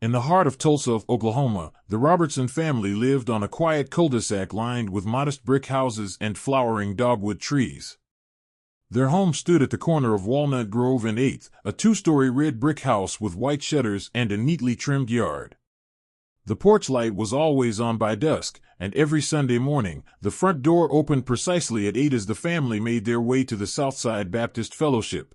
In the heart of Tulsa, Oklahoma, the Robertson family lived on a quiet cul-de-sac lined with modest brick houses and flowering dogwood trees. Their home stood at the corner of Walnut Grove and 8th, a two-story red brick house with white shutters and a neatly trimmed yard. The porch light was always on by dusk, and every Sunday morning, the front door opened precisely at 8 as the family made their way to the Southside Baptist Fellowship.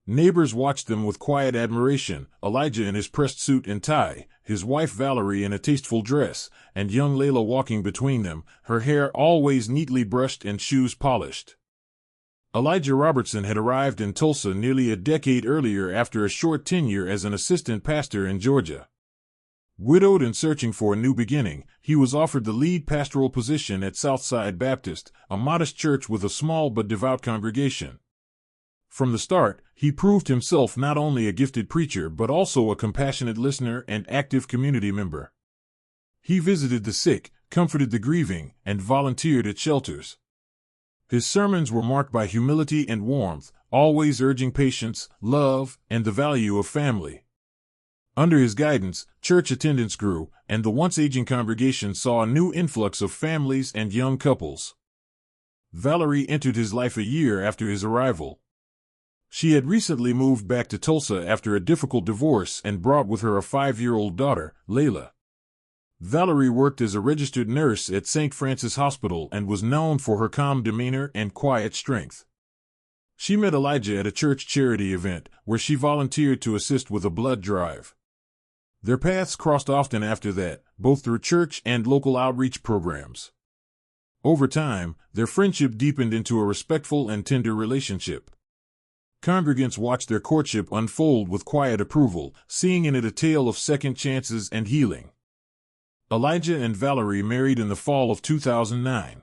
Neighbors watched them with quiet admiration, Elijah in his pressed suit and tie, his wife Valerie in a tasteful dress, and young Layla walking between them, her hair always neatly brushed and shoes polished. Elijah Robertson had arrived in Tulsa nearly a decade earlier after a short tenure as an assistant pastor in Georgia. Widowed and searching for a new beginning, he was offered the lead pastoral position at Southside Baptist, a modest church with a small but devout congregation. From the start, he proved himself not only a gifted preacher but also a compassionate listener and active community member. He visited the sick, comforted the grieving, and volunteered at shelters. His sermons were marked by humility and warmth, always urging patience, love, and the value of family. Under his guidance, church attendance grew, and the once aging congregation saw a new influx of families and young couples. Valerie entered his life a year after his arrival. She had recently moved back to Tulsa after a difficult divorce and brought with her a 5-year-old daughter, Layla. Valerie worked as a registered nurse at St. Francis Hospital and was known for her calm demeanor and quiet strength. She met Elijah at a church charity event, where she volunteered to assist with a blood drive. Their paths crossed often after that, both through church and local outreach programs. Over time, their friendship deepened into a respectful and tender relationship. Congregants watched their courtship unfold with quiet approval, seeing in it a tale of second chances and healing. Elijah and Valerie married in the fall of 2009.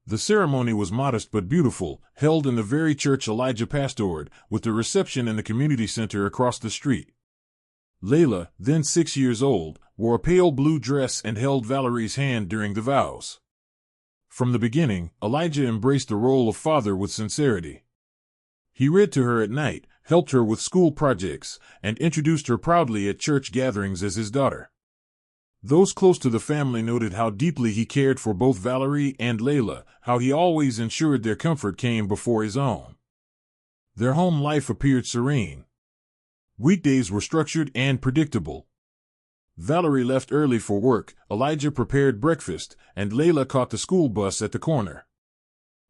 The ceremony was modest but beautiful, held in the very church Elijah pastored, with the reception in the community center across the street. Layla, then 6 years old, wore a pale blue dress and held Valerie's hand during the vows. From the beginning, Elijah embraced the role of father with sincerity. He read to her at night, helped her with school projects, and introduced her proudly at church gatherings as his daughter. Those close to the family noted how deeply he cared for both Valerie and Layla, how he always ensured their comfort came before his own. Their home life appeared serene. Weekdays were structured and predictable. Valerie left early for work, Elijah prepared breakfast, and Layla caught the school bus at the corner.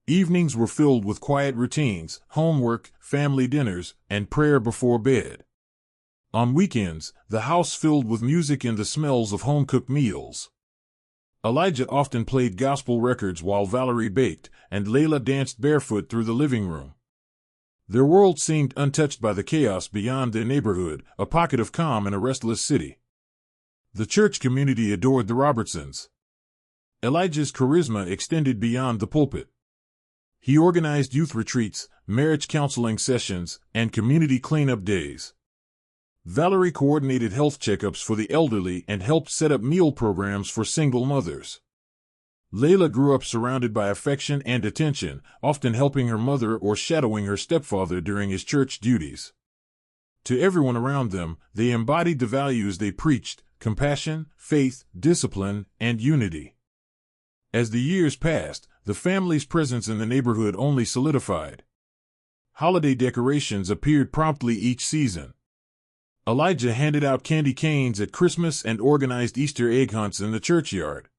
Evenings were filled with quiet routines, homework, family dinners, and prayer before bed. On weekends, the house filled with music and the smells of home-cooked meals. Elijah often played gospel records while Valerie baked, and Layla danced barefoot through the living room. Their world seemed untouched by the chaos beyond their neighborhood, a pocket of calm in a restless city. The church community adored the Robertsons. Elijah's charisma extended beyond the pulpit. He organized youth retreats, marriage counseling sessions, and community cleanup days. Valerie coordinated health checkups for the elderly and helped set up meal programs for single mothers. Layla grew up surrounded by affection and attention, often helping her mother or shadowing her stepfather during his church duties. To everyone around them, they embodied the values they preached: compassion, faith, discipline, and unity. As the years passed, the family's presence in the neighborhood only solidified. Holiday decorations appeared promptly each season. Elijah handed out candy canes at Christmas and organized Easter egg hunts in the churchyard.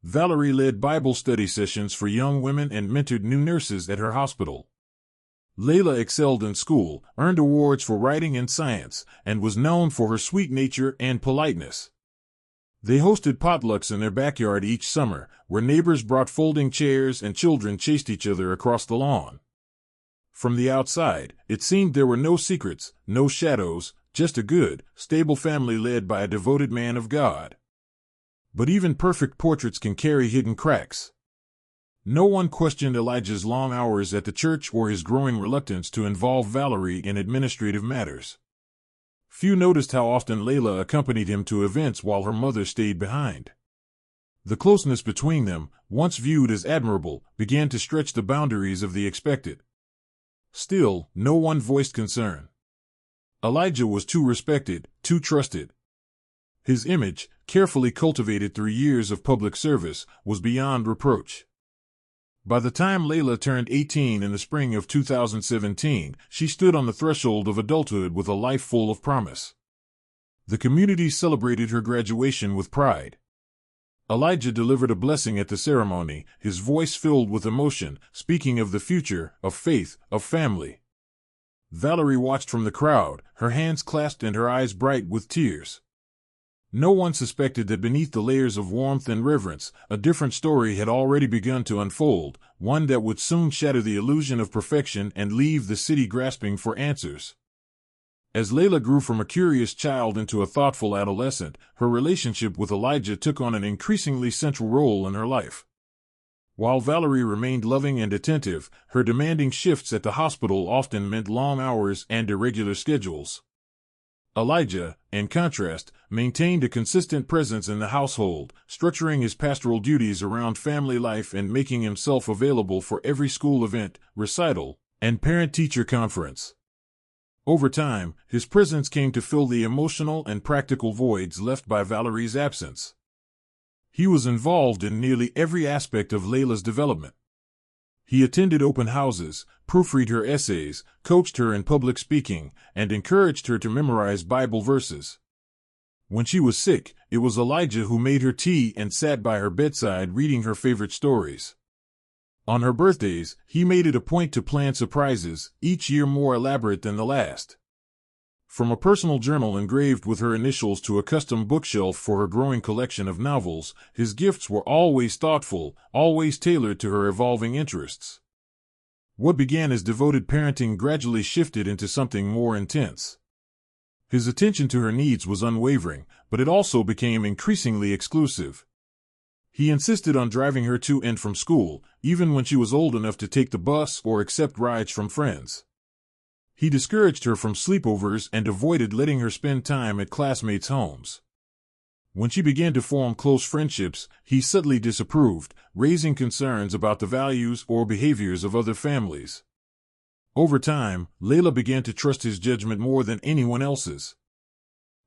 Valerie led Bible study sessions for young women and mentored new nurses at her hospital. Layla excelled in school, earned awards for writing and science, and was known for her sweet nature and politeness. They hosted potlucks in their backyard each summer, where neighbors brought folding chairs and children chased each other across the lawn. From the outside, it seemed there were no secrets, no shadows, just a good, stable family led by a devoted man of God. But even perfect portraits can carry hidden cracks. No one questioned Elijah's long hours at the church or his growing reluctance to involve Valerie in administrative matters. Few noticed how often Layla accompanied him to events while her mother stayed behind. The closeness between them, once viewed as admirable, began to stretch the boundaries of the expected. Still, no one voiced concern. Elijah was too respected, too trusted. His image, carefully cultivated through years of public service, was beyond reproach. By the time Layla turned 18 in the spring of 2017, she stood on the threshold of adulthood with a life full of promise. The community celebrated her graduation with pride. Elijah delivered a blessing at the ceremony, his voice filled with emotion, speaking of the future, of faith, of family. Valerie watched from the crowd, her hands clasped and her eyes bright with tears. No one suspected that beneath the layers of warmth and reverence, a different story had already begun to unfold, one that would soon shatter the illusion of perfection and leave the city grasping for answers. As Layla grew from a curious child into a thoughtful adolescent, her relationship with Elijah took on an increasingly central role in her life. While Valerie remained loving and attentive, her demanding shifts at the hospital often meant long hours and irregular schedules. Elijah, in contrast, maintained a consistent presence in the household, structuring his pastoral duties around family life and making himself available for every school event, recital, and parent-teacher conference. Over time, his presence came to fill the emotional and practical voids left by Valerie's absence. He was involved in nearly every aspect of Layla's development. He attended open houses, proofread her essays, coached her in public speaking, and encouraged her to memorize Bible verses. When she was sick, it was Elijah who made her tea and sat by her bedside reading her favorite stories. On her birthdays, he made it a point to plan surprises, each year more elaborate than the last. From a personal journal engraved with her initials to a custom bookshelf for her growing collection of novels, his gifts were always thoughtful, always tailored to her evolving interests. What began as devoted parenting gradually shifted into something more intense. His attention to her needs was unwavering, but it also became increasingly exclusive. He insisted on driving her to and from school, even when she was old enough to take the bus or accept rides from friends. He discouraged her from sleepovers and avoided letting her spend time at classmates' homes. When she began to form close friendships, he subtly disapproved, raising concerns about the values or behaviors of other families. Over time, Layla began to trust his judgment more than anyone else's.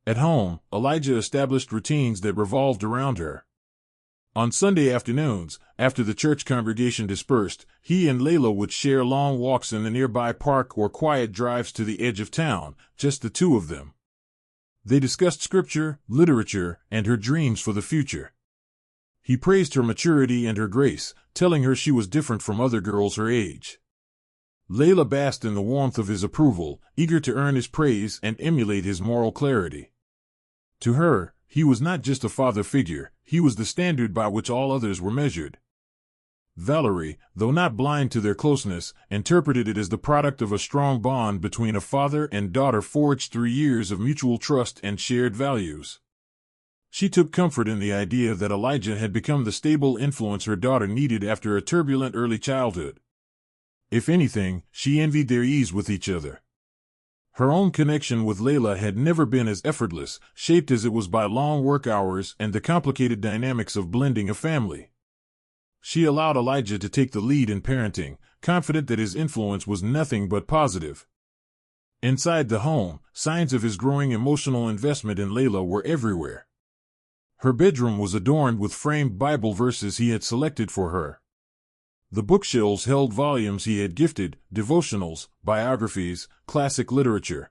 At home, Elijah established routines that revolved around her. On Sunday afternoons, after the church congregation dispersed, he and Layla would share long walks in the nearby park or quiet drives to the edge of town, just the two of them. They discussed scripture, literature, and her dreams for the future. He praised her maturity and her grace, telling her she was different from other girls her age. Layla basked in the warmth of his approval, eager to earn his praise and emulate his moral clarity. To her, he was not just a father figure, he was the standard by which all others were measured. Valerie, though not blind to their closeness, interpreted it as the product of a strong bond between a father and daughter forged through years of mutual trust and shared values. She took comfort in the idea that Elijah had become the stable influence her daughter needed after a turbulent early childhood. If anything, she envied their ease with each other. Her own connection with Layla had never been as effortless, shaped as it was by long work hours and the complicated dynamics of blending a family. She allowed Elijah to take the lead in parenting, confident that his influence was nothing but positive. Inside the home, signs of his growing emotional investment in Layla were everywhere. Her bedroom was adorned with framed Bible verses he had selected for her. The bookshelves held volumes he had gifted, devotionals, biographies, classic literature.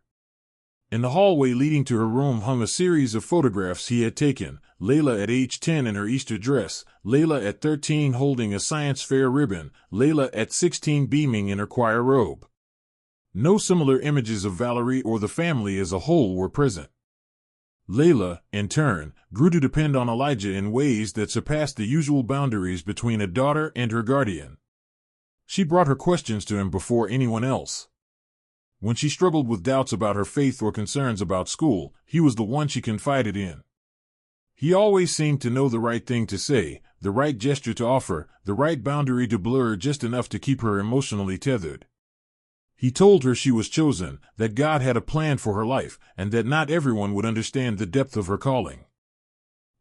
In the hallway leading to her room hung a series of photographs he had taken, Layla at age 10 in her Easter dress, Layla at 13 holding a science fair ribbon, Layla at 16 beaming in her choir robe. No similar images of Valerie or the family as a whole were present. Layla, in turn, grew to depend on Elijah in ways that surpassed the usual boundaries between a daughter and her guardian. She brought her questions to him before anyone else. When she struggled with doubts about her faith or concerns about school, he was the one she confided in. He always seemed to know the right thing to say, the right gesture to offer, the right boundary to blur just enough to keep her emotionally tethered. He told her she was chosen, that God had a plan for her life, and that not everyone would understand the depth of her calling.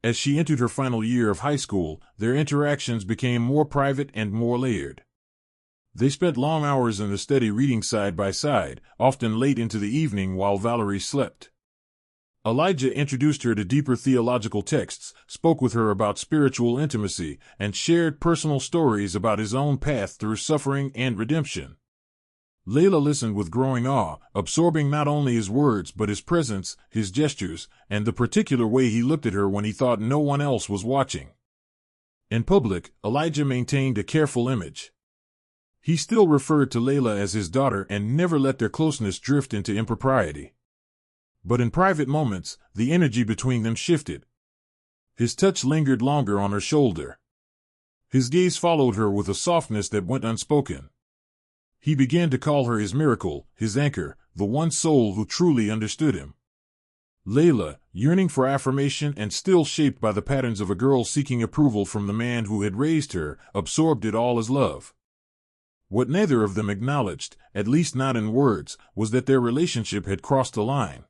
As she entered her final year of high school, their interactions became more private and more layered. They spent long hours in the study reading side by side, often late into the evening while Valerie slept. Elijah introduced her to deeper theological texts, spoke with her about spiritual intimacy, and shared personal stories about his own path through suffering and redemption. Layla listened with growing awe, absorbing not only his words but his presence, his gestures, and the particular way he looked at her when he thought no one else was watching. In public, Elijah maintained a careful image. He still referred to Layla as his daughter and never let their closeness drift into impropriety. But in private moments, the energy between them shifted. His touch lingered longer on her shoulder. His gaze followed her with a softness that went unspoken. He began to call her his miracle, his anchor, the one soul who truly understood him. Layla, yearning for affirmation and still shaped by the patterns of a girl seeking approval from the man who had raised her, absorbed it all as love. What neither of them acknowledged, at least not in words, was that their relationship had crossed a line.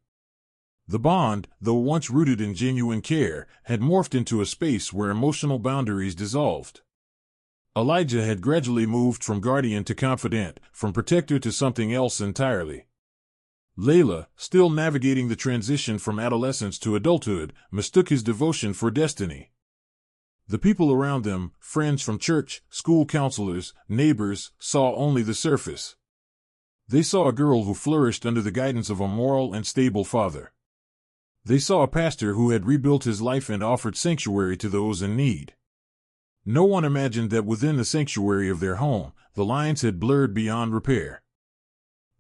The bond, though once rooted in genuine care, had morphed into a space where emotional boundaries dissolved. Elijah had gradually moved from guardian to confidant, from protector to something else entirely. Layla, still navigating the transition from adolescence to adulthood, mistook his devotion for destiny. The people around them, friends from church, school counselors, neighbors, saw only the surface. They saw a girl who flourished under the guidance of a moral and stable father. They saw a pastor who had rebuilt his life and offered sanctuary to those in need. No one imagined that within the sanctuary of their home, the lines had blurred beyond repair.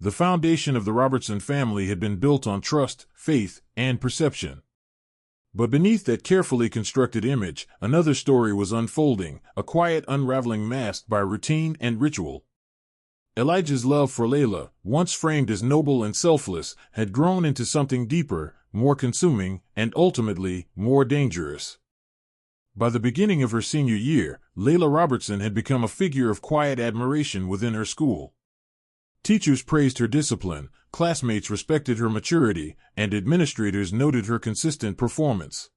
The foundation of the Robertson family had been built on trust, faith, and perception. But beneath that carefully constructed image, another story was unfolding, a quiet unraveling masked by routine and ritual. Elijah's love for Layla, once framed as noble and selfless, had grown into something deeper, more consuming, and ultimately, more dangerous. By the beginning of her senior year, Layla Robertson had become a figure of quiet admiration within her school. Teachers praised her discipline, classmates respected her maturity, and administrators noted her consistent performance.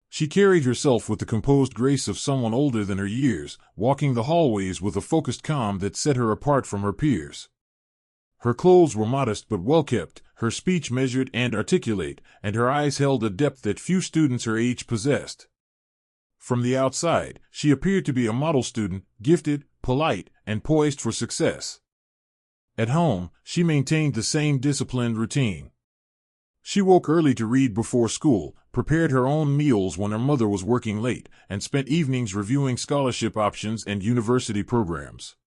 She carried herself with the composed grace of someone older than her years, walking the hallways with a focused calm that set her apart from her peers. Her clothes were modest but well-kept, her speech measured and articulate, and her eyes held a depth that few students her age possessed. From the outside, she appeared to be a model student, gifted, polite, and poised for success. At home, she maintained the same disciplined routine. She woke early to read before school, prepared her own meals when her mother was working late, and spent evenings reviewing scholarship options and university programs.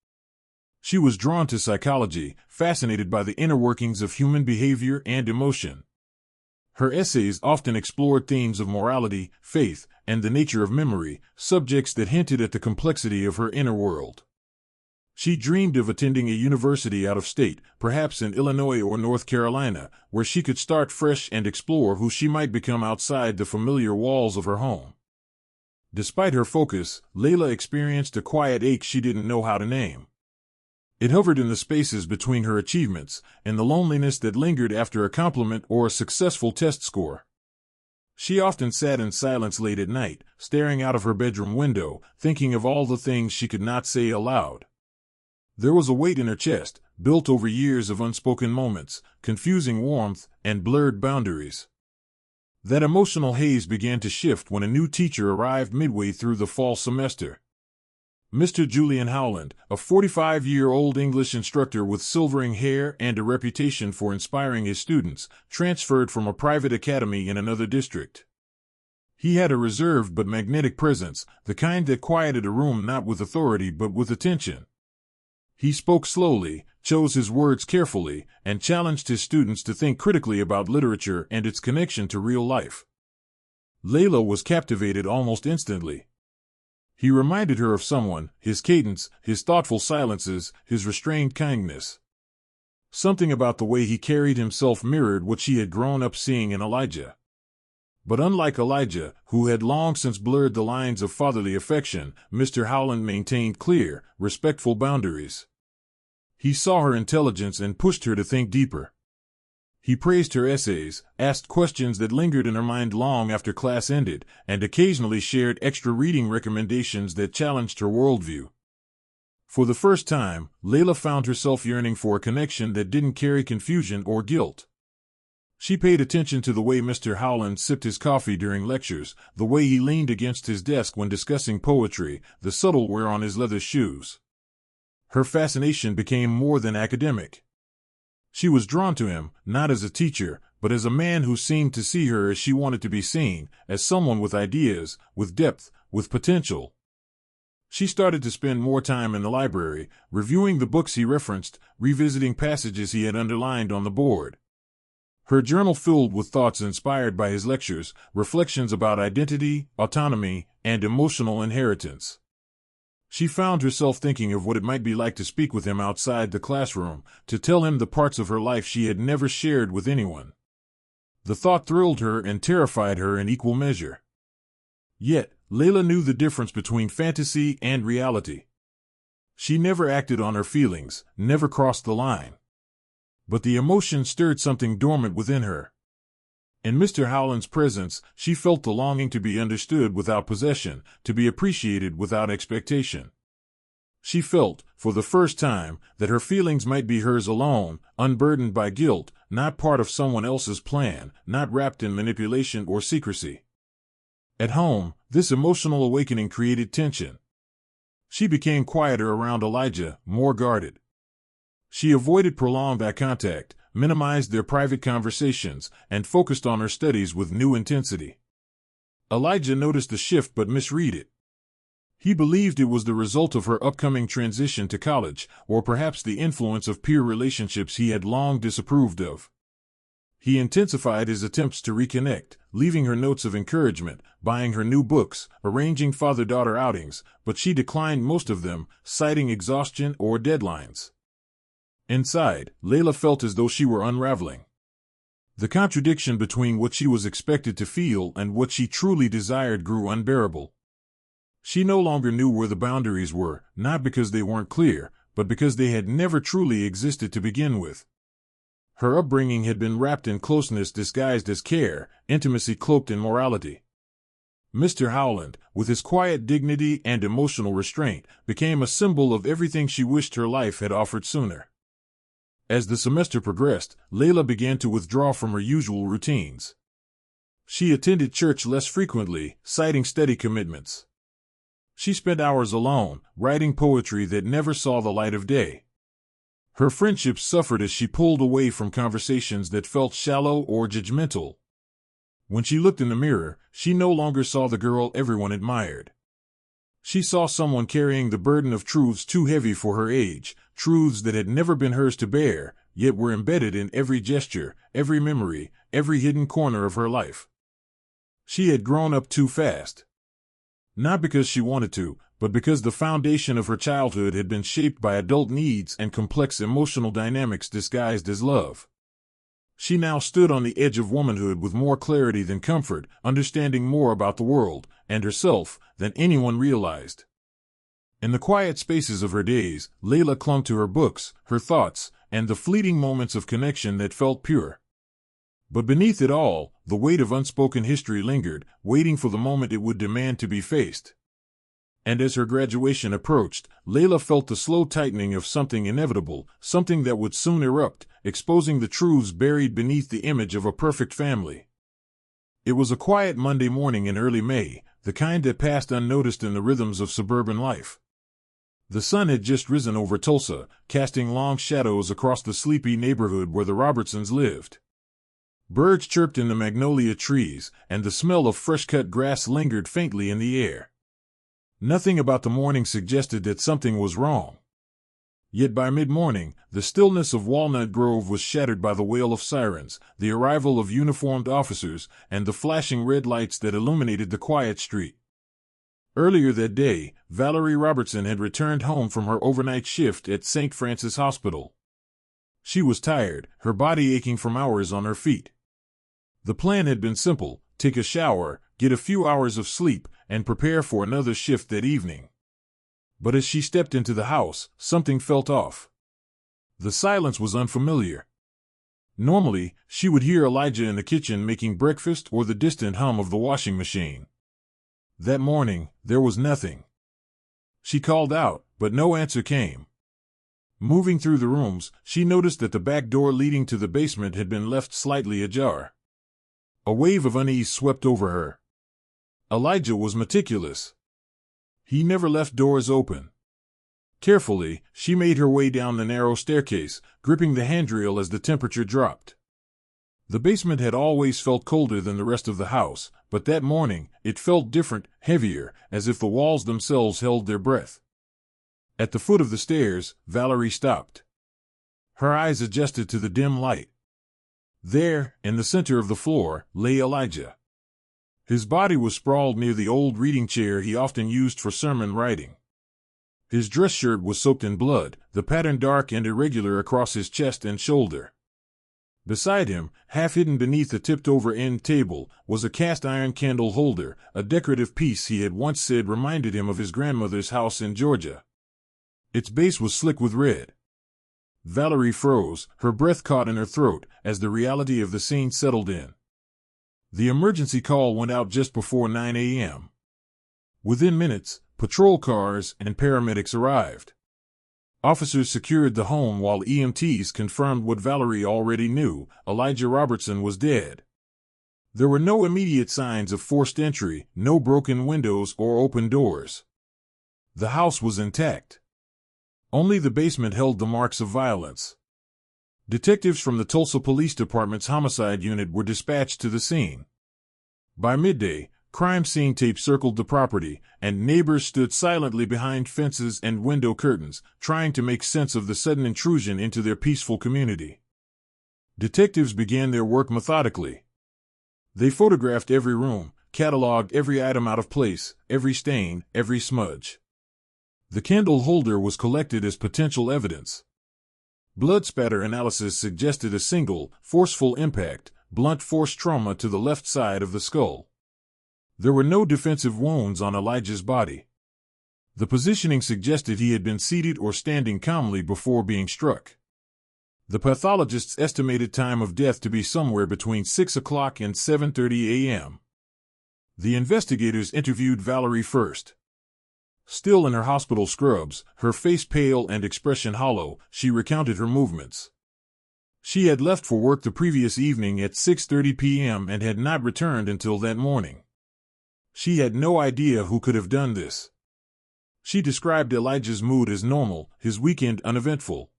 She was drawn to psychology, fascinated by the inner workings of human behavior and emotion. Her essays often explored themes of morality, faith, and the nature of memory, subjects that hinted at the complexity of her inner world. She dreamed of attending a university out of state, perhaps in Illinois or North Carolina, where she could start fresh and explore who she might become outside the familiar walls of her home. Despite her focus, Layla experienced a quiet ache she didn't know how to name. It hovered in the spaces between her achievements, and the loneliness that lingered after a compliment or a successful test score. She often sat in silence late at night, staring out of her bedroom window, thinking of all the things she could not say aloud. There was a weight in her chest, built over years of unspoken moments, confusing warmth, and blurred boundaries. That emotional haze began to shift when a new teacher arrived midway through the fall semester. Mr. Julian Howland, a 45-year-old English instructor with silvering hair and a reputation for inspiring his students, transferred from a private academy in another district. He had a reserved but magnetic presence, the kind that quieted a room not with authority but with attention. He spoke slowly, chose his words carefully, and challenged his students to think critically about literature and its connection to real life. Layla was captivated almost instantly. He reminded her of someone, his cadence, his thoughtful silences, his restrained kindness. Something about the way he carried himself mirrored what she had grown up seeing in Elijah. But unlike Elijah, who had long since blurred the lines of fatherly affection, Mr. Howland maintained clear, respectful boundaries. He saw her intelligence and pushed her to think deeper. He praised her essays, asked questions that lingered in her mind long after class ended, and occasionally shared extra reading recommendations that challenged her worldview. For the first time, Layla found herself yearning for a connection that didn't carry confusion or guilt. She paid attention to the way Mr. Howland sipped his coffee during lectures, the way he leaned against his desk when discussing poetry, the subtle wear on his leather shoes. Her fascination became more than academic. She was drawn to him, not as a teacher, but as a man who seemed to see her as she wanted to be seen, as someone with ideas, with depth, with potential. She started to spend more time in the library, reviewing the books he referenced, revisiting passages he had underlined on the board. Her journal filled with thoughts inspired by his lectures, reflections about identity, autonomy, and emotional inheritance. She found herself thinking of what it might be like to speak with him outside the classroom, to tell him the parts of her life she had never shared with anyone. The thought thrilled her and terrified her in equal measure. Yet, Layla knew the difference between fantasy and reality. She never acted on her feelings, never crossed the line. But the emotion stirred something dormant within her. In Mr. Howland's presence, she felt the longing to be understood without possession, to be appreciated without expectation. She felt, for the first time, that her feelings might be hers alone, unburdened by guilt, not part of someone else's plan, not wrapped in manipulation or secrecy. At home, this emotional awakening created tension. She became quieter around Elijah, more guarded. She avoided prolonged eye contact, minimized their private conversations, and focused on her studies with new intensity. Elijah noticed the shift but misread it. He believed it was the result of her upcoming transition to college, or perhaps the influence of peer relationships he had long disapproved of. He intensified his attempts to reconnect, leaving her notes of encouragement, buying her new books, arranging father-daughter outings, but she declined most of them, citing exhaustion or deadlines. Inside, Layla felt as though she were unraveling. The contradiction between what she was expected to feel and what she truly desired grew unbearable. She no longer knew where the boundaries were, not because they weren't clear, but because they had never truly existed to begin with. Her upbringing had been wrapped in closeness disguised as care, intimacy cloaked in morality. Mr. Howland, with his quiet dignity and emotional restraint, became a symbol of everything she wished her life had offered sooner. As the semester progressed, Layla began to withdraw from her usual routines. She attended church less frequently, citing study commitments. She spent hours alone, writing poetry that never saw the light of day. Her friendships suffered as she pulled away from conversations that felt shallow or judgmental. When she looked in the mirror, she no longer saw the girl everyone admired. She saw someone carrying the burden of truths too heavy for her age, truths that had never been hers to bear, yet were embedded in every gesture, every memory, every hidden corner of her life. She had grown up too fast. Not because she wanted to, but because the foundation of her childhood had been shaped by adult needs and complex emotional dynamics disguised as love. She now stood on the edge of womanhood with more clarity than comfort, understanding more about the world, and herself, than anyone realized. In the quiet spaces of her days, Layla clung to her books, her thoughts, and the fleeting moments of connection that felt pure. But beneath it all, the weight of unspoken history lingered, waiting for the moment it would demand to be faced. And as her graduation approached, Layla felt the slow tightening of something inevitable, something that would soon erupt, exposing the truths buried beneath the image of a perfect family. It was a quiet Monday morning in early May, the kind that passed unnoticed in the rhythms of suburban life. The sun had just risen over Tulsa, casting long shadows across the sleepy neighborhood where the Robertsons lived. Birds chirped in the magnolia trees, and the smell of fresh-cut grass lingered faintly in the air. Nothing about the morning suggested that something was wrong. Yet by mid-morning, the stillness of Walnut Grove was shattered by the wail of sirens, the arrival of uniformed officers, and the flashing red lights that illuminated the quiet street. Earlier that day, Valerie Robertson had returned home from her overnight shift at St. Francis Hospital. She was tired, her body aching from hours on her feet. The plan had been simple: take a shower, get a few hours of sleep, and prepare for another shift that evening. But as she stepped into the house, something felt off. The silence was unfamiliar. Normally, she would hear Elijah in the kitchen making breakfast or the distant hum of the washing machine. That morning, there was nothing. She called out, But no answer came. Moving through the rooms, she noticed that the back door leading to the basement had been left slightly ajar. A wave of unease swept over her. Elijah was meticulous. He never left doors open. Carefully, she made her way down the narrow staircase, gripping the handrail as the temperature dropped. The basement had always felt colder than the rest of the house, but that morning, it felt different, heavier, as if the walls themselves held their breath. At the foot of the stairs, Valerie stopped. Her eyes adjusted to the dim light. There, in the center of the floor, lay Elijah. His body was sprawled near the old reading chair he often used for sermon writing. His dress shirt was soaked in blood, the pattern dark and irregular across his chest and shoulder. Beside him, half hidden beneath a tipped-over end table, was a cast-iron candle holder, a decorative piece he had once said reminded him of his grandmother's house in Georgia. Its base was slick with red. Valerie froze, her breath caught in her throat, as the reality of the scene settled in. The emergency call went out just before 9 a.m. Within minutes, patrol cars and paramedics arrived. Officers secured the home while EMTs confirmed what Valerie already knew: Elijah Robertson was dead. There were no immediate signs of forced entry, no broken windows or open doors. The house was intact. Only the basement held the marks of violence. Detectives from the Tulsa Police Department's homicide unit were dispatched to the scene. By midday, crime scene tape circled the property, and neighbors stood silently behind fences and window curtains, trying to make sense of the sudden intrusion into their peaceful community. Detectives began their work methodically. They photographed every room, cataloged every item out of place, every stain, every smudge. The candle holder was collected as potential evidence. Blood spatter analysis suggested a single, forceful impact, blunt force trauma to the left side of the skull. There were no defensive wounds on Elijah's body. The positioning suggested he had been seated or standing calmly before being struck. The pathologist's estimated time of death to be somewhere between 6 o'clock and 7:30 a.m. The investigators interviewed Valerie first. Still in her hospital scrubs, her face pale and expression hollow, she recounted her movements. She had left for work the previous evening at 6:30 p.m. and had not returned until that morning. She had no idea who could have done this. She described Elijah's mood as normal, his weekend uneventful.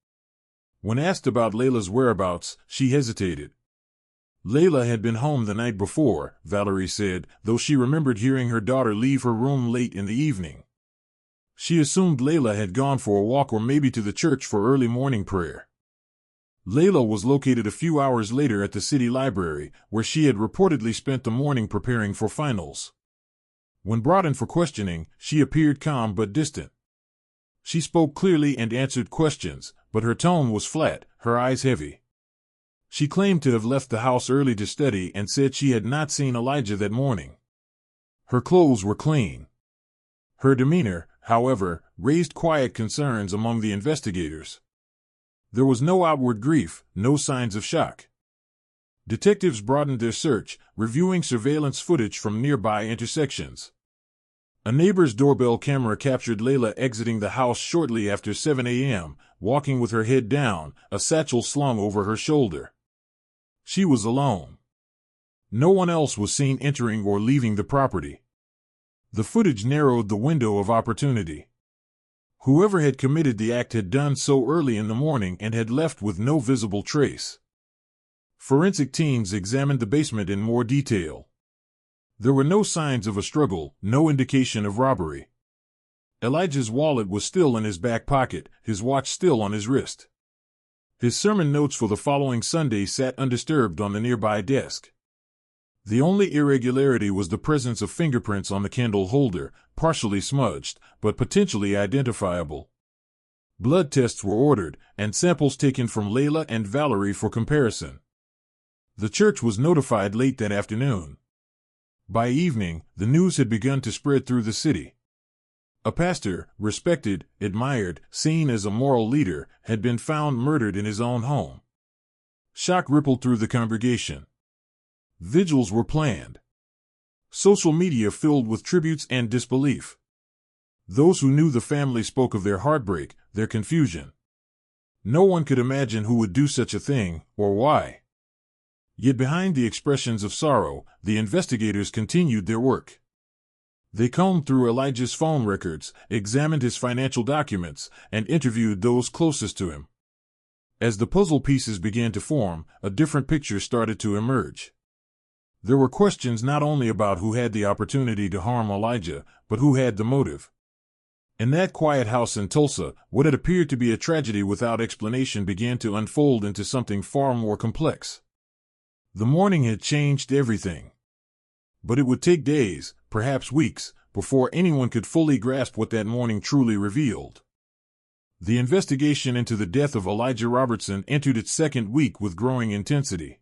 When asked about Layla's whereabouts, she hesitated. Layla had been home the night before, Valerie said, though she remembered hearing her daughter leave her room late in the evening. She assumed Layla had gone for a walk or maybe to the church for early morning prayer. Layla was located a few hours later at the city library, where she had reportedly spent the morning preparing for finals. When brought in for questioning, she appeared calm but distant. She spoke clearly and answered questions, but her tone was flat, her eyes heavy. She claimed to have left the house early to study and said she had not seen Elijah that morning. Her clothes were clean. Her demeanor, however, raised quiet concerns among the investigators. There was no outward grief, no signs of shock. Detectives broadened their search, reviewing surveillance footage from nearby intersections. A neighbor's doorbell camera captured Layla exiting the house shortly after 7 a.m., walking with her head down, a satchel slung over her shoulder. She was alone. No one else was seen entering or leaving the property. The footage narrowed the window of opportunity. Whoever had committed the act had done so early in the morning and had left with no visible trace. Forensic teams examined the basement in more detail. There were no signs of a struggle, no indication of robbery. Elijah's wallet was still in his back pocket, his watch still on his wrist. His sermon notes for the following Sunday sat undisturbed on the nearby desk. The only irregularity was the presence of fingerprints on the candle holder, partially smudged, but potentially identifiable. Blood tests were ordered, and samples taken from Layla and Valerie for comparison. The church was notified late that afternoon. By evening, the news had begun to spread through the city. A pastor, respected, admired, seen as a moral leader, had been found murdered in his own home. Shock rippled through the congregation. Vigils were planned. Social media filled with tributes and disbelief. Those who knew the family spoke of their heartbreak, their confusion. No one could imagine who would do such a thing, or why. Yet behind the expressions of sorrow, the investigators continued their work. They combed through Elijah's phone records, examined his financial documents, and interviewed those closest to him. As the puzzle pieces began to form, a different picture started to emerge. There were questions not only about who had the opportunity to harm Elijah, but who had the motive. In that quiet house in Tulsa, what had appeared to be a tragedy without explanation began to unfold into something far more complex. The morning had changed everything. But it would take days, perhaps weeks, before anyone could fully grasp what that morning truly revealed. The investigation into the death of Elijah Robertson entered its second week with growing intensity.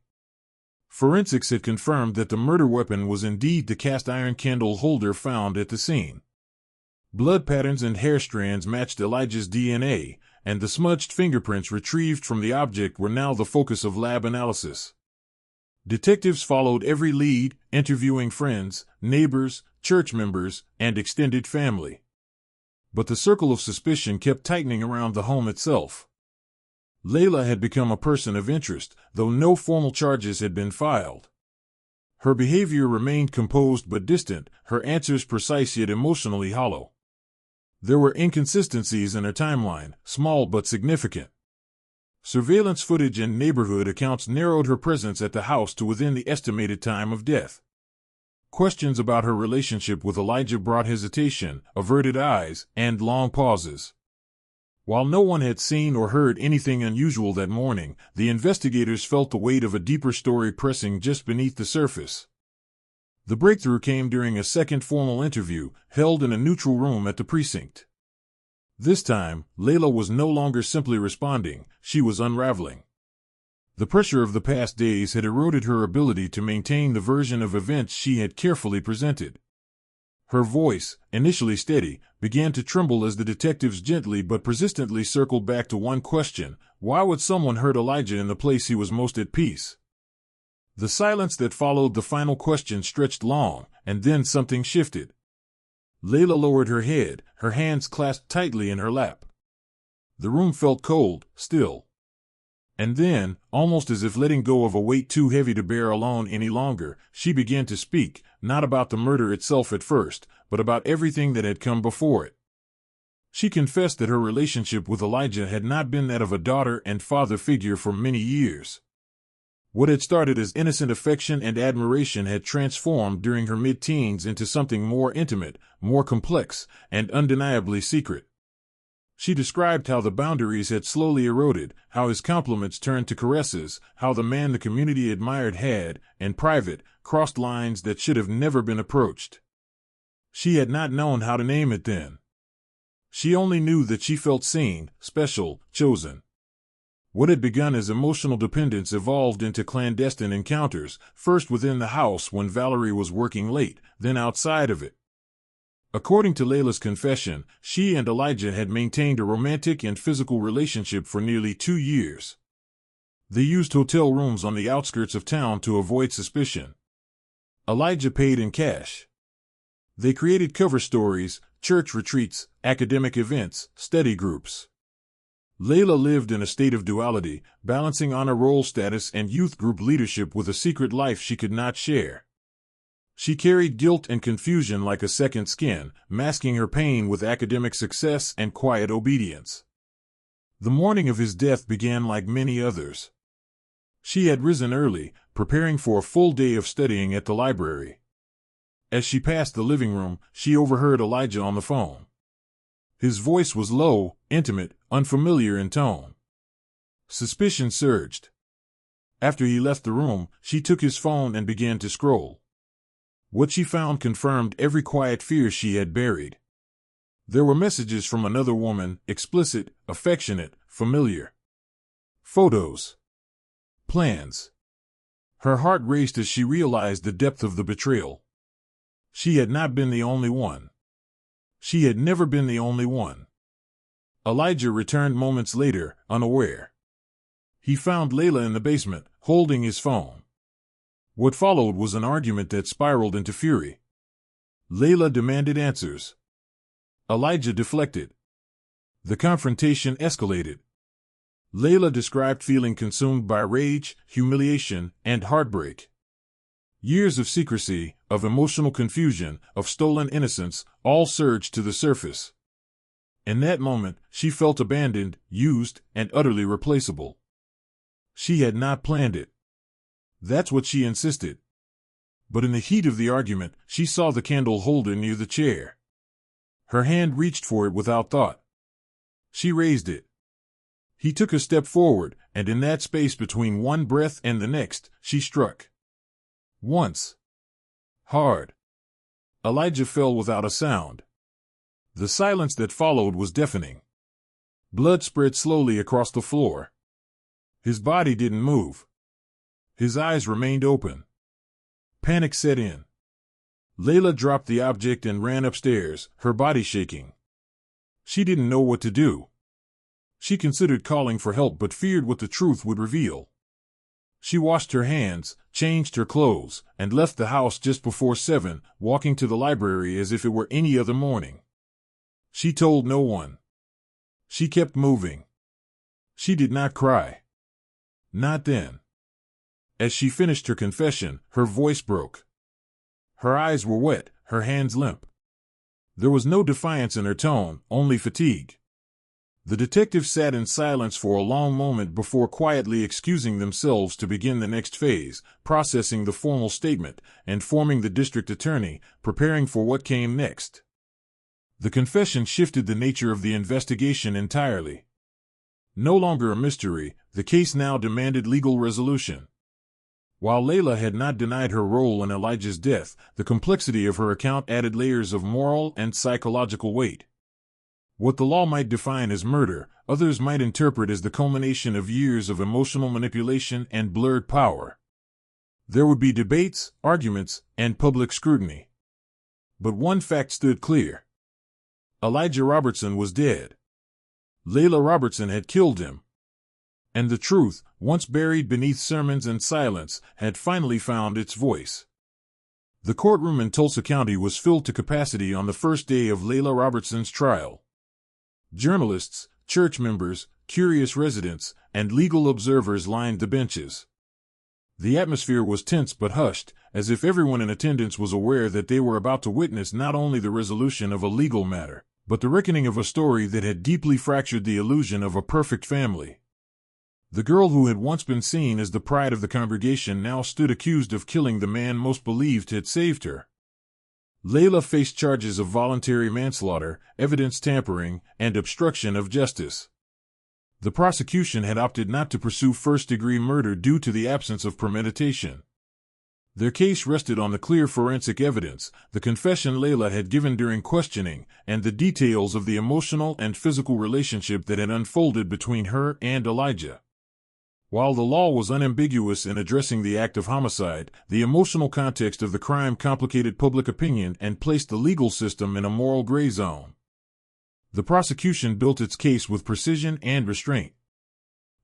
Forensics had confirmed that the murder weapon was indeed the cast-iron candle holder found at the scene. Blood patterns and hair strands matched Elijah's DNA, and the smudged fingerprints retrieved from the object were now the focus of lab analysis. Detectives followed every lead, interviewing friends, neighbors, church members, and extended family. But the circle of suspicion kept tightening around the home itself. Layla had become a person of interest, though no formal charges had been filed. Her behavior remained composed but distant, her answers precise yet emotionally hollow. There were inconsistencies in her timeline, small but significant. Surveillance footage and neighborhood accounts narrowed her presence at the house to within the estimated time of death. Questions about her relationship with Elijah brought hesitation, averted eyes, and long pauses. While no one had seen or heard anything unusual that morning, the investigators felt the weight of a deeper story pressing just beneath the surface. The breakthrough came during a second formal interview, held in a neutral room at the precinct. This time, Layla was no longer simply responding, she was unraveling. The pressure of the past days had eroded her ability to maintain the version of events she had carefully presented. Her voice, initially steady, began to tremble as the detectives gently but persistently circled back to one question: why would someone hurt Elijah in the place he was most at peace? The silence that followed the final question stretched long, and then something shifted. Layla lowered her head, her hands clasped tightly in her lap. The room felt cold, still. And then, almost as if letting go of a weight too heavy to bear alone any longer, she began to speak, not about the murder itself at first, but about everything that had come before it. She confessed that her relationship with Elijah had not been that of a daughter and father figure for many years. What had started as innocent affection and admiration had transformed during her mid-teens into something more intimate, more complex, and undeniably secret. She described how the boundaries had slowly eroded, how his compliments turned to caresses, how the man the community admired had, in private, crossed lines that should have never been approached. She had not known how to name it then. She only knew that she felt seen, special, chosen. What had begun as emotional dependence evolved into clandestine encounters, first within the house when Valerie was working late, then outside of it. According to Layla's confession, she and Elijah had maintained a romantic and physical relationship for nearly 2 years. They used hotel rooms on the outskirts of town to avoid suspicion. Elijah paid in cash. They created cover stories, church retreats, academic events, study groups. Layla lived in a state of duality, balancing honor roll status and youth group leadership with a secret life she could not share. She carried guilt and confusion like a second skin, masking her pain with academic success and quiet obedience. The morning of his death began like many others. She had risen early, preparing for a full day of studying at the library. As she passed the living room, she overheard Elijah on the phone. His voice was low, intimate, unfamiliar in tone. Suspicion surged. After he left the room, she took his phone and began to scroll. What she found confirmed every quiet fear she had buried. There were messages from another woman, explicit, affectionate, familiar. Photos. Plans. Her heart raced as she realized the depth of the betrayal. She had not been the only one. She had never been the only one. Elijah returned moments later, unaware. He found Layla in the basement, holding his phone. What followed was an argument that spiraled into fury. Layla demanded answers. Elijah deflected. The confrontation escalated. Layla described feeling consumed by rage, humiliation, and heartbreak. Years of secrecy, of emotional confusion, of stolen innocence, all surged to the surface. In that moment, she felt abandoned, used, and utterly replaceable. She had not planned it. That's what she insisted. But in the heat of the argument, she saw the candle holder near the chair. Her hand reached for it without thought. She raised it. He took a step forward, and in that space between one breath and the next, she struck. Once. Hard. Elijah fell without a sound. The silence that followed was deafening. Blood spread slowly across the floor. His body didn't move. His eyes remained open. Panic set in. Layla dropped the object and ran upstairs, her body shaking. She didn't know what to do. She considered calling for help but feared what the truth would reveal. She washed her hands, changed her clothes, and left the house just before 7, walking to the library as if it were any other morning. She told no one. She kept moving. She did not cry. Not then. As she finished her confession, her voice broke. Her eyes were wet, her hands limp. There was no defiance in her tone, only fatigue. The detectives sat in silence for a long moment before quietly excusing themselves to begin the next phase, processing the formal statement, informing the district attorney, preparing for what came next. The confession shifted the nature of the investigation entirely. No longer a mystery, the case now demanded legal resolution. While Layla had not denied her role in Elijah's death, the complexity of her account added layers of moral and psychological weight. What the law might define as murder, others might interpret as the culmination of years of emotional manipulation and blurred power. There would be debates, arguments, and public scrutiny. But one fact stood clear. Elijah Robertson was dead. Layla Robertson had killed him. And the truth, once buried beneath sermons and silence, had finally found its voice. The courtroom in Tulsa County was filled to capacity on the first day of Layla Robertson's trial. Journalists, church members, curious residents, and legal observers lined the benches. The atmosphere was tense but hushed, as if everyone in attendance was aware that they were about to witness not only the resolution of a legal matter, but the reckoning of a story that had deeply fractured the illusion of a perfect family. The girl who had once been seen as the pride of the congregation now stood accused of killing the man most believed had saved her. Layla faced charges of voluntary manslaughter, evidence tampering, and obstruction of justice. The prosecution had opted not to pursue first-degree murder due to the absence of premeditation. Their case rested on the clear forensic evidence, the confession Layla had given during questioning, and the details of the emotional and physical relationship that had unfolded between her and Elijah. While the law was unambiguous in addressing the act of homicide, the emotional context of the crime complicated public opinion and placed the legal system in a moral gray zone. The prosecution built its case with precision and restraint.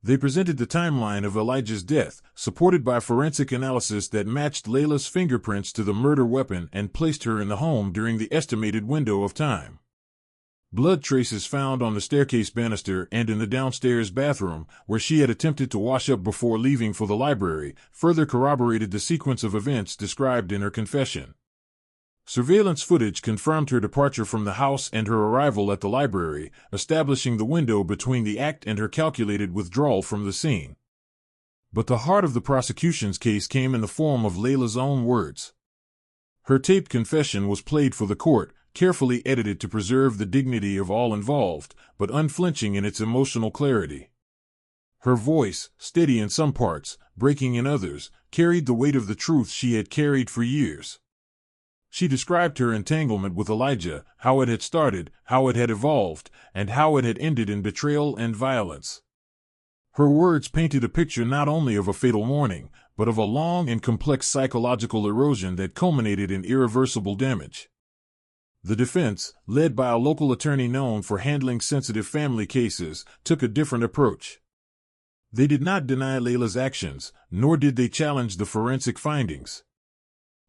They presented the timeline of Elijah's death, supported by forensic analysis that matched Layla's fingerprints to the murder weapon and placed her in the home during the estimated window of time. Blood traces found on the staircase banister and in the downstairs bathroom, where she had attempted to wash up before leaving for the library, further corroborated the sequence of events described in her confession. Surveillance footage confirmed her departure from the house and her arrival at the library, establishing the window between the act and her calculated withdrawal from the scene. But the heart of the prosecution's case came in the form of Layla's own words. Her taped confession was played for the court, carefully edited to preserve the dignity of all involved, but unflinching in its emotional clarity. Her voice, steady in some parts, breaking in others, carried the weight of the truth she had carried for years. She described her entanglement with Elijah, how it had started, how it had evolved, and how it had ended in betrayal and violence. Her words painted a picture not only of a fatal morning, but of a long and complex psychological erosion that culminated in irreversible damage. The defense, led by a local attorney known for handling sensitive family cases, took a different approach. They did not deny Layla's actions, nor did they challenge the forensic findings.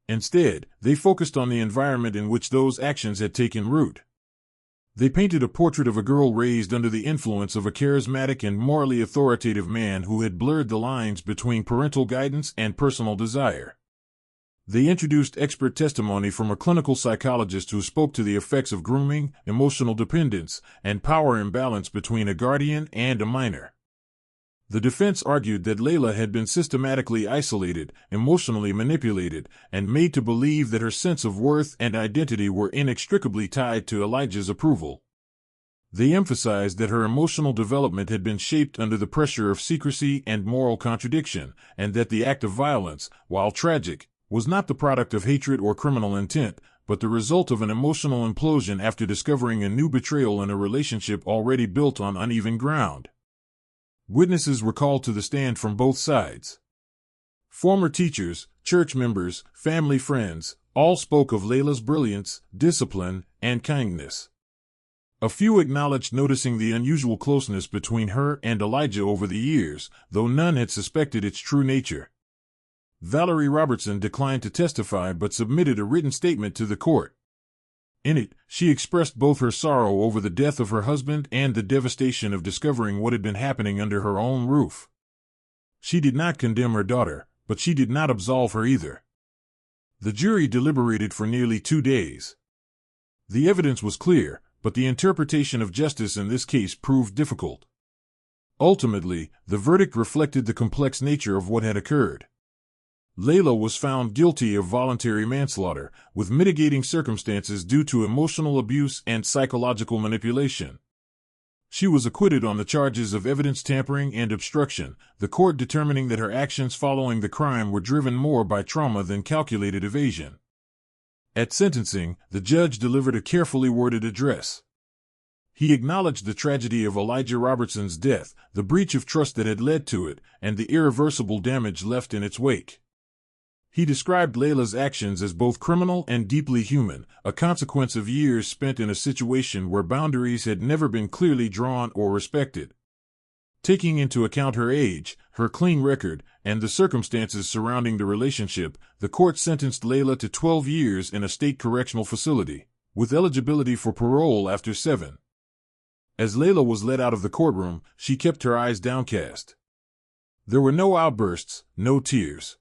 Instead, they focused on the environment in which those actions had taken root. They painted a portrait of a girl raised under the influence of a charismatic and morally authoritative man who had blurred the lines between parental guidance and personal desire. They introduced expert testimony from a clinical psychologist who spoke to the effects of grooming, emotional dependence, and power imbalance between a guardian and a minor. The defense argued that Layla had been systematically isolated, emotionally manipulated, and made to believe that her sense of worth and identity were inextricably tied to Elijah's approval. They emphasized that her emotional development had been shaped under the pressure of secrecy and moral contradiction, and that the act of violence, while tragic, was not the product of hatred or criminal intent, but the result of an emotional implosion after discovering a new betrayal in a relationship already built on uneven ground. Witnesses were called to the stand from both sides. Former teachers, church members, family friends, all spoke of Layla's brilliance, discipline, and kindness. A few acknowledged noticing the unusual closeness between her and Elijah over the years, though none had suspected its true nature. Valerie Robertson declined to testify but submitted a written statement to the court. In it, she expressed both her sorrow over the death of her husband and the devastation of discovering what had been happening under her own roof. She did not condemn her daughter, but she did not absolve her either. The jury deliberated for nearly 2 days. The evidence was clear, but the interpretation of justice in this case proved difficult. Ultimately, the verdict reflected the complex nature of what had occurred. Layla was found guilty of voluntary manslaughter, with mitigating circumstances due to emotional abuse and psychological manipulation. She was acquitted on the charges of evidence tampering and obstruction, the court determining that her actions following the crime were driven more by trauma than calculated evasion. At sentencing, the judge delivered a carefully worded address. He acknowledged the tragedy of Elijah Robertson's death, the breach of trust that had led to it, and the irreversible damage left in its wake. He described Layla's actions as both criminal and deeply human, a consequence of years spent in a situation where boundaries had never been clearly drawn or respected. Taking into account her age, her clean record, and the circumstances surrounding the relationship, the court sentenced Layla to 12 years in a state correctional facility, with eligibility for parole after 7. As Layla was led out of the courtroom, she kept her eyes downcast. There were no outbursts, no tears.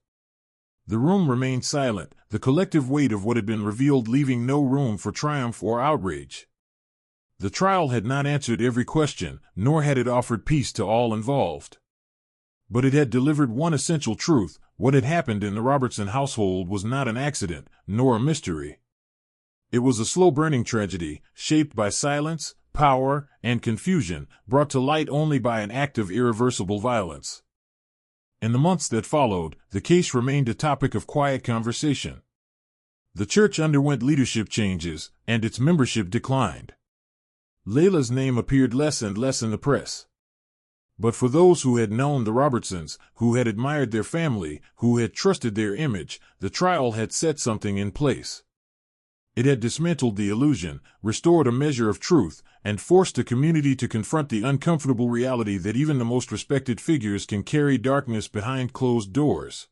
The room remained silent, the collective weight of what had been revealed leaving no room for triumph or outrage. The trial had not answered every question, nor had it offered peace to all involved. But it had delivered one essential truth: what had happened in the Robertson household was not an accident, nor a mystery. It was a slow-burning tragedy, shaped by silence, power, and confusion, brought to light only by an act of irreversible violence. In the months that followed, the case remained a topic of quiet conversation. The church underwent leadership changes, and its membership declined. Layla's name appeared less and less in the press. But for those who had known the Robertsons, who had admired their family, who had trusted their image, the trial had set something in place. It had dismantled the illusion, restored a measure of truth, and forced the community to confront the uncomfortable reality that even the most respected figures can carry darkness behind closed doors.